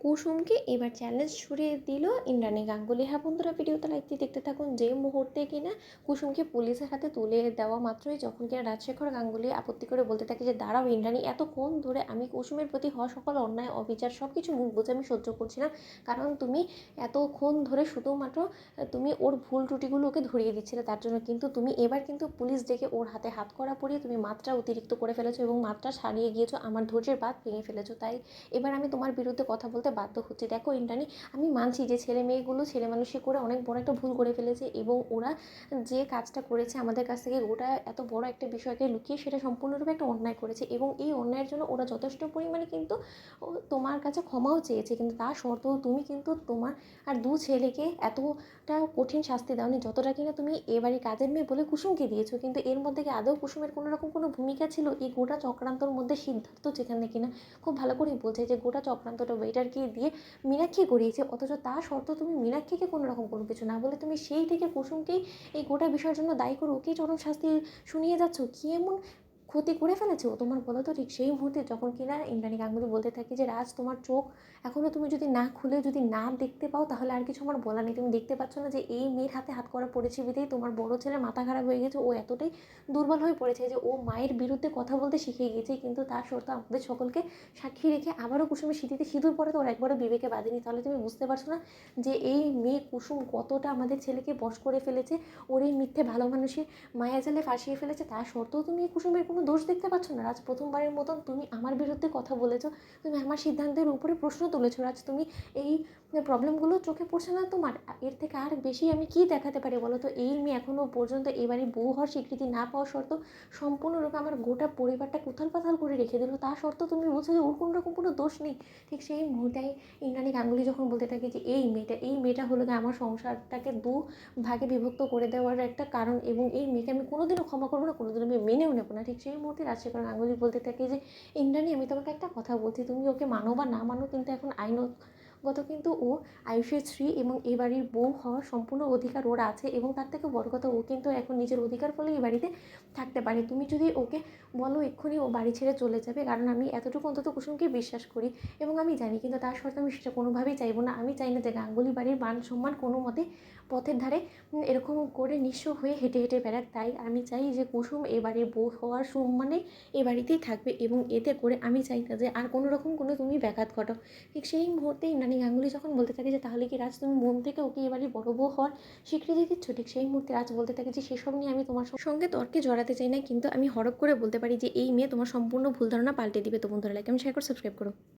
কুসুমকে এবার চ্যালেঞ্জ ছুড়ে দিল ইন্দ্রাণী গাঙ্গুলি। হ্যাঁ বন্ধুরা, ভিডিওতে লাইকটি দেখতে থাকুন। যে মুহূর্তে কিনা কুসুমকে পুলিশের হাতে তুলে দেওয়া মাত্রই যখন কিনা রাজশেখর গাঙ্গুলি আপত্তি করে বলতে থাকে যে দাঁড়াও ইন্দ্রাণী, এতক্ষণ ধরে আমি কুসুমের প্রতি হওয়া সকল অন্যায় অবিচার সব কিছু মুখ বুঝে আমি সহ্য করছিলাম, কারণ তুমি এতক্ষণ ধরে শুধুমাত্র তুমি ওর ভুল ত্রুটিগুলো ওকে ধরিয়ে দিচ্ছিলে, তার জন্য কিন্তু তুমি এবার কিন্তু পুলিশ ডেকে ওর হাতে হাত করা পরিয়ে তুমি মাত্রা অতিরিক্ত করে ফেলেছো এবং মাত্রা ছাড়িয়ে গিয়েছো, আমার ধৈর্যের বাঁধ ভেঙে ফেলেছো। তাই এবার আমি তোমার বিরুদ্ধে কথা বলতে বাধ্য হচ্ছি। দেখো ইন্দ্রাণী, আমি মানছি যে ছেলে মেয়েগুলো ছেলে মানুষই করে অনেক বড় একটা ভুল করে ফেলেছে এবং ওরা যে কাজটা করেছে আমাদের কাছ থেকে ওটা এত বড় একটা বিষয়কে লুকিয়ে সেটা সম্পূর্ণরূপে একটা অন্যায় করেছে এবং এই অন্যায়ের জন্য ওরা যথেষ্ট পরিমাণে কিন্তু তোমার কাছে ক্ষমাও চেয়েছে, কিন্তু তা সত্ত্বেও তুমি কিন্তু তোমার আর দু ছেলেকে এতটা কঠিন শাস্তি দাওনি যতটা কিনা তুমি এবারে কাজের মেয়ে বলে কুসুমকে দিয়েছো। কিন্তু এর মধ্যে কি আদৌ কুসুমের কোনো রকম কোনো ভূমিকা ছিল? এই গোটা চক্রান্তর মধ্যে সিদ্ধার্থ যেখানে কিনা খুব ভালো করেই বলছে যে গোটা চক্রান্তটা ওয়েটারকে দিয়ে মীনাক্ষী করিয়েছে, অথচ তা সত্ত্বেও তুমি মীনাক্ষীকে কোনো রকম কোনো কিছু না বলে তুমি সেই থেকে কুসুমকেই এই গোটা বিষয়ের জন্য দায়ী করে ওকেই চরম শাস্তি শুনিয়ে যাচ্ছ। কী এমন ক্ষতি করে ফেলেছে ও তোমার, বলো তো? ঠিক সেই মুহূর্তে যখন কিনা ইন্দ্রাণী গাঙ্গুলি বলতে থাকে যে রাজ, তোমার চোখ এখনও তুমি যদি না খুলে যদি না দেখতে পাও তাহলে আর কিছু আমার বলা নেই। তুমি দেখতে পাচ্ছ না যে এই মেয়ের হাতে হাত করা পড়েছে বিধেই তোমার বড় ছেলে মাথা খারাপ হয়ে গেছে, ও এতটাই দুর্বল হয়ে পড়েছে যে ও মায়ের বিরুদ্ধে কথা বলতে শিখে গিয়েছে, কিন্তু তার সত্ত্বেও আমাদের সকলকে সাক্ষী রেখে আবারও কুসুমের স্মৃতিতে সিঁদুর পরে তো ওর একবারও বিবেকে বাঁধেনি। তাহলে তুমি বুঝতে পারছো না যে এই মেয়ে কুসুম কতটা আমাদের ছেলেকে বশ করে ফেলেছে, ওর এই মিথ্যে ভালো মানুষের মায়াজালে ফাঁসিয়ে ফেলেছে। তা সত্ত্বেও তুমি এই কুসুমের কোনো দোষ দেখতে পাচ্ছ না? রাজ, প্রথমবারের মতন তুমি আমার বিরুদ্ধে কথা বলেছো, তুমি আমার সিদ্ধান্তের উপরে প্রশ্ন তুলেছো। রাজ, তুমি এই প্রবলেমগুলো চোখে পড়ছে না তোমার? এর থেকে আর বেশি আমি কি দেখাতে পারি বলো তো? এই মেয়ে এখনও পর্যন্ত এবারে বউ হওয়ার স্বীকৃতি না পাওয়া সত্ত্বেও সম্পূর্ণরূপে আমার গোটা পরিবারটা উথাল পাথাল করে রেখে দিল, তা সত্ত্বেও তুমি বলছো যে ওর কোনো রকম কোনো দোষ নেই। ঠিক সেই মুহূর্তে ইন্দ্রাণী গাঙ্গুলি যখন বলতে থাকে যে এই মেয়েটা হলো গিয়ে আমার সংসারটাকে দু ভাগে বিভক্ত করে দেওয়ার একটা কারণ এবং এই মেয়েকে আমি কোনোদিনও ক্ষমা করবো না, কোনোদিনও আমি মেনেও নেবো না। ঠিক সেই মুহূর্তে রাজশেখর গাঙ্গুলি বলতে থাকে যে ইন্দ্রাণী, আমি তোমাকে একটা কথা বলছি, তুমি ওকে মানো বা না মানো, কিন্তু এখন আইনগত কিন্তু ও আয়ুষের স্ত্রী এবং এই বাড়ির বউ হওয়ার সম্পূর্ণ অধিকার ওর আছে এবং তার থেকে বড় কথা ও কিন্তু এখন নিজের অধিকার ফলে এই বাড়িতে থাকতে পারে। তুমি যদি ওকে বলো এক্ষুনি ও বাড়ি ছেড়ে চলে যাবে, কারণ আমি এতটুকু অন্তত কুসুমকে বিশ্বাস করি এবং আমি জানি, কিন্তু তার সত্ত্বেও আমি সেটা কোনোভাবেই চাইবো না। আমি চাই না যে গাঙ্গুলি বাড়ির মান সম্মান কোনো মতে পথের ধারে এরকম করে নিঃস্ব হয়ে হেঁটে হেঁটে বেড়াক। তাই আমি চাই যে কুসুম এ বাড়ির বউ হওয়ার সম্মানে এ বাড়িতেই থাকবে এবং এতে করে আমি চাই না যে আর কোনো রকম কোনো তুমি ব্যাঘাত ঘটো। ঠিক সেই মুহূর্তে ইন্দ্রাণী গাঙ্গুলি যখন বলতে থাকে যে তাহলে কি রাজ, তুমি মন থেকে ওকে এ বাড়ির বড় বউ হওয়ার স্বীকৃতি দিচ্ছ? ঠিক সেই মুহূর্তে রাজ বলতে থাকে যে সেসব নিয়ে আমি তোমার সঙ্গে তর্কে জড়াতে চাই না, কিন্তু আমি হরপ করে বলতে পারি যে এই মেয়ে তোমার সম্পূর্ণ ভুল ধারণা পাল্টে দিবে। তো বন্ধুরা, লাইক, কমেন্ট, শেয়ার করে সাবস্ক্রাইব করো।